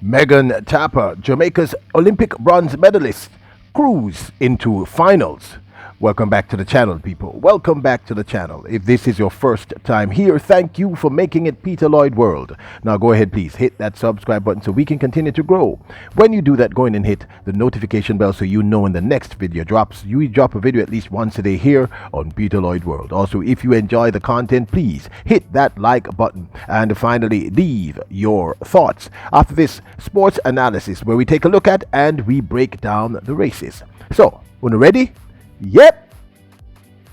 Megan Tapper, Jamaica's Olympic bronze medalist, cruise into finals. Welcome back to the channel, people. Welcome back to the channel. If this is your first time here, thank you for making it Peter Lloyd World. Now go ahead, please hit that subscribe button so we can continue to grow. When you do that, go in and hit the notification bell so you know when the next video drops. We drop a video at least once a day here on Peter Lloyd World. Also, if you enjoy the content, please hit that like button. And finally, leave your thoughts after this sports analysis where we take a look at and we break down the races. So, when you're ready? Yep,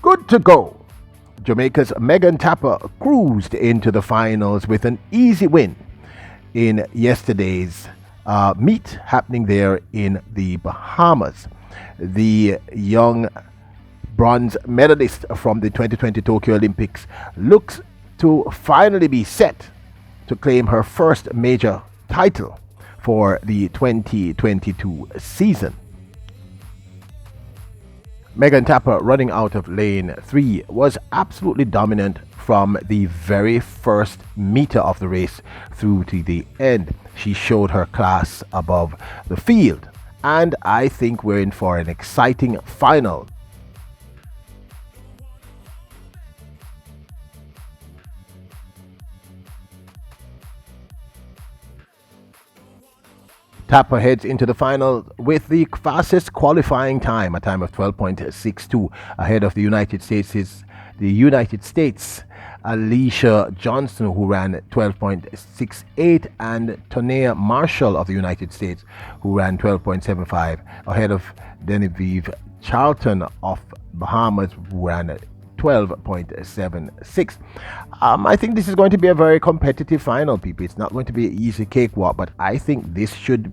good to go. Jamaica's Megan Tapper cruised into the finals with an easy win in yesterday's meet happening there in the Bahamas. The young bronze medalist from the 2020 Tokyo Olympics looks to finally be set to claim her first major title for the 2022 season. Megan Tapper, running out of lane 3, was absolutely dominant from the very first meter of the race through to the end. She showed her class above the field, and I think we're in for an exciting final. Tapper heads into the final with the fastest qualifying time, a time of 12.62, ahead of the United States Alicia Johnson, who ran 12.68, and Tonea Marshall of the United States, who ran 12.75, ahead of Genevieve Charlton of Bahamas, who ran 12.76. I think this is going to be a very competitive final, people. It's not going to be an easy cakewalk, but I think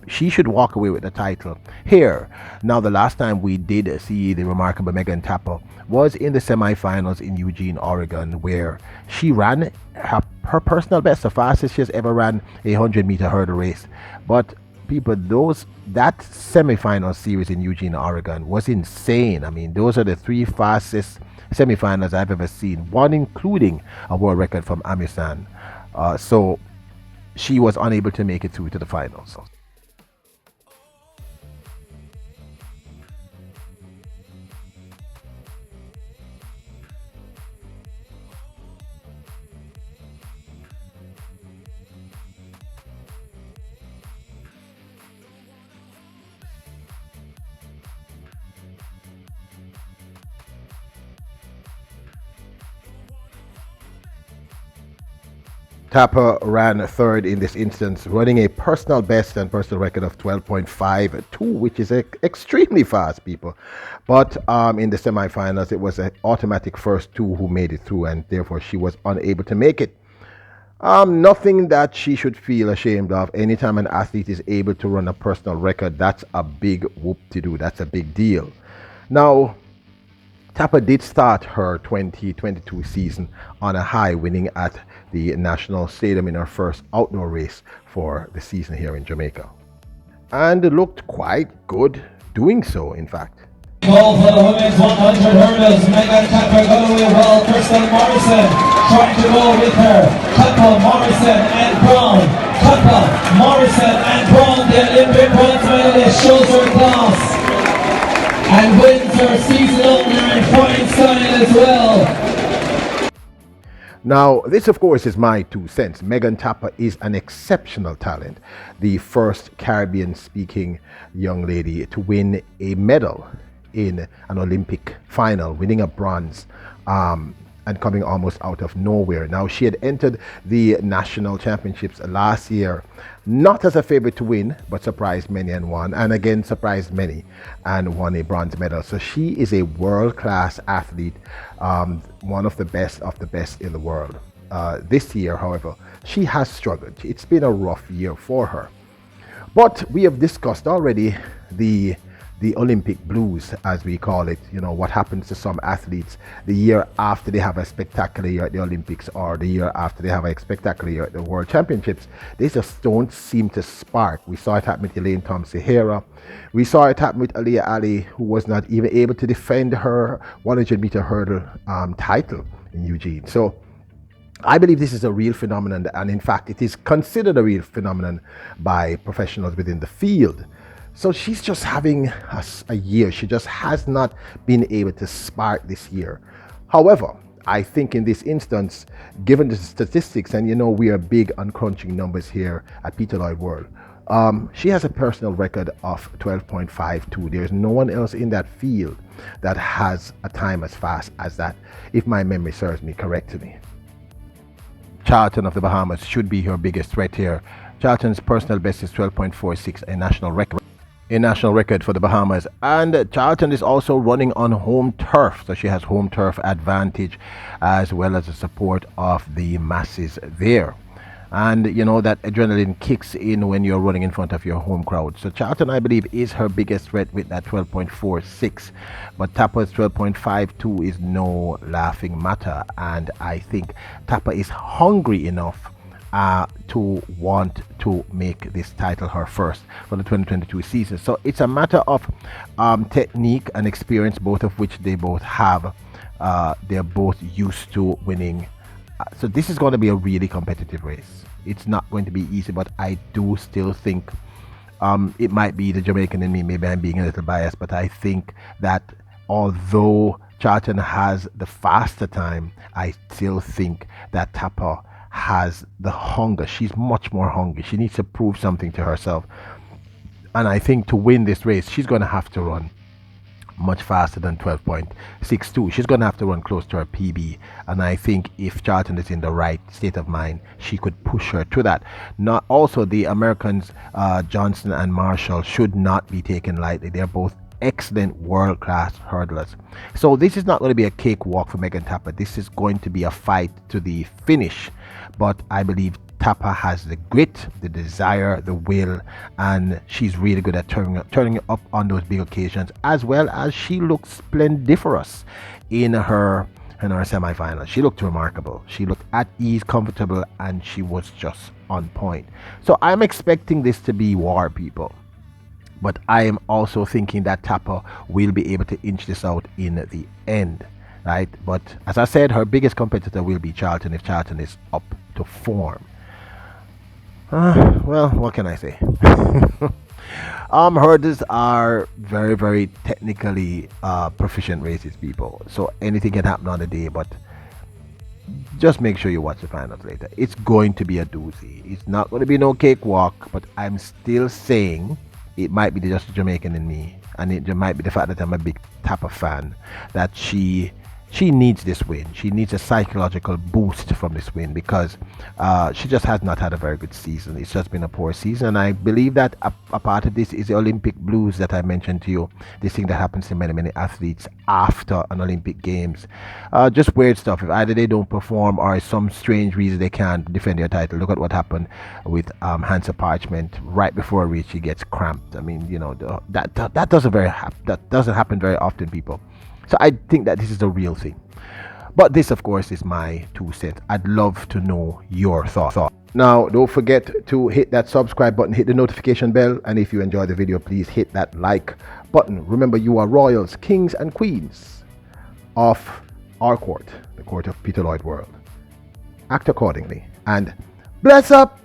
she should walk away with the title here. Now, the last time we did see the remarkable Megan Tapper was in the semifinals in Eugene, Oregon, where she ran her personal best, the fastest she has ever ran a 100-meter hurdle race. But people, that semifinal series in Eugene, Oregon was insane. I mean, those are the 3 fastest semifinals I've ever seen, one including a world record from Amisan. So she was unable to make it through to the finals. Tapper ran third in this instance, running a personal best and personal record of 12.52, which is extremely fast, people. But in the semifinals, it was an automatic first 2 who made it through, and therefore she was unable to make it. Nothing that she should feel ashamed of. Anytime an athlete is able to run a personal record, that's a big whoop-to-do. That's a big deal. Now, Tapper did start her 2022 season on a high, winning at the National Stadium in her first outdoor race for the season here in Jamaica. And it looked quite good doing so, in fact. Well, for the women's 100 hurdles, Megan Tapper got away well. Crystal Morrison trying to go with her. Tapper, Morrison and Brown. Tapper, Morrison and Brown, the Olympic bronze medalist, shows her class and wins her season opener in fine style as well. Now, this of course is my 2 cents. Megan Tapper is an exceptional talent, the first Caribbean speaking young lady to win a medal in an Olympic final, winning a bronze and coming almost out of nowhere. Now, she had entered the national championships last year, not as a favorite to win, but surprised many and won, and again surprised many and won a bronze medal. So she is a world-class athlete, one of the best in the world. This year, however, she has struggled. It's been a rough year for her. But we have discussed already the Olympic blues, as we call it. You know, what happens to some athletes the year after they have a spectacular year at the Olympics, or the year after they have a spectacular year at the World Championships. They just don't seem to spark. We saw it happen with Elaine Thompson-Sahara. We saw it happen with Aliyah Ali, who was not even able to defend her 100-meter hurdle title in Eugene. So I believe this is a real phenomenon, and in fact, it is considered a real phenomenon by professionals within the field. So she's just having a year. She just has not been able to spark this year. However, I think in this instance, given the statistics, and you know we are big on crunching numbers here at Peter Lloyd World, she has a personal record of 12.52. There's no one else in that field that has a time as fast as that, if my memory serves me correctly. Charlton of the Bahamas should be her biggest threat here. Charlton's personal best is 12.46, a national record. A national record for the Bahamas, and Charlton is also running on home turf, so she has home turf advantage as well as the support of the masses there. And you know that adrenaline kicks in when you're running in front of your home crowd. So Charlton, I believe, is her biggest threat with that 12.46, but Tappa's 12.52 is no laughing matter, and I think Tappa is hungry enough to want to make this title her first for the 2022 season. So it's a matter of technique and experience, both of which they both have. They're both used to winning. So this is going to be a really competitive race. It's not going to be easy, but I do still think it might be the Jamaican in me. Maybe I'm being a little biased, but I think that although Charlton has the faster time, I still think that Tappa has the hunger. She's much more hungry. She needs to prove something to herself, and I think to win this race she's going to have to run much faster than 12.62. She's going to have to run close to her PB, and I think if Charlton is in the right state of mind, she could push her to that. Not also the Americans, Johnson and Marshall, should not be taken lightly. They're both excellent world-class hurdlers. So this is not going to be a cakewalk for Megan Tappa. This is going to be a fight to the finish, but I believe Tappa has the grit, the desire, the will, and she's really good at turning up on those big occasions, as well as she looks splendiferous in her semi-final. She looked remarkable. She looked at ease, comfortable, and she was just on point. So I'm expecting this to be war, people. But I am also thinking that Tappa will be able to inch this out in the end, right? But as I said, her biggest competitor will be Charlton if Charlton is up to form. Well, what can I say? Hurdles are very, very technically proficient races, people. So anything can happen on the day, but just make sure you watch the finals later. It's going to be a doozy. It's not going to be no cakewalk, but I'm still saying it might be just the Jamaican in me, and it might be the fact that I'm a big Tappa fan, that she needs this win. She needs a psychological boost from this win, because she just has not had a very good season. It's just been a poor season, and I believe that a part of this is the Olympic blues that I mentioned to you. This thing that happens to many athletes after an Olympic Games. Just weird stuff. If either they don't perform or some strange reason they can't defend their title. Look at what happened with Hansa Parchment right before a reach. He gets cramped. I mean, you know, that doesn't happen very often, people. So I think that this is the real thing. But this, of course, is my 2 cents. I'd love to know your thoughts. Now, don't forget to hit that subscribe button, hit the notification bell, and if you enjoy the video, please hit that like button. Remember, you are royals, kings, and queens of our court, the court of Peter Lloyd World. Act accordingly, and bless up!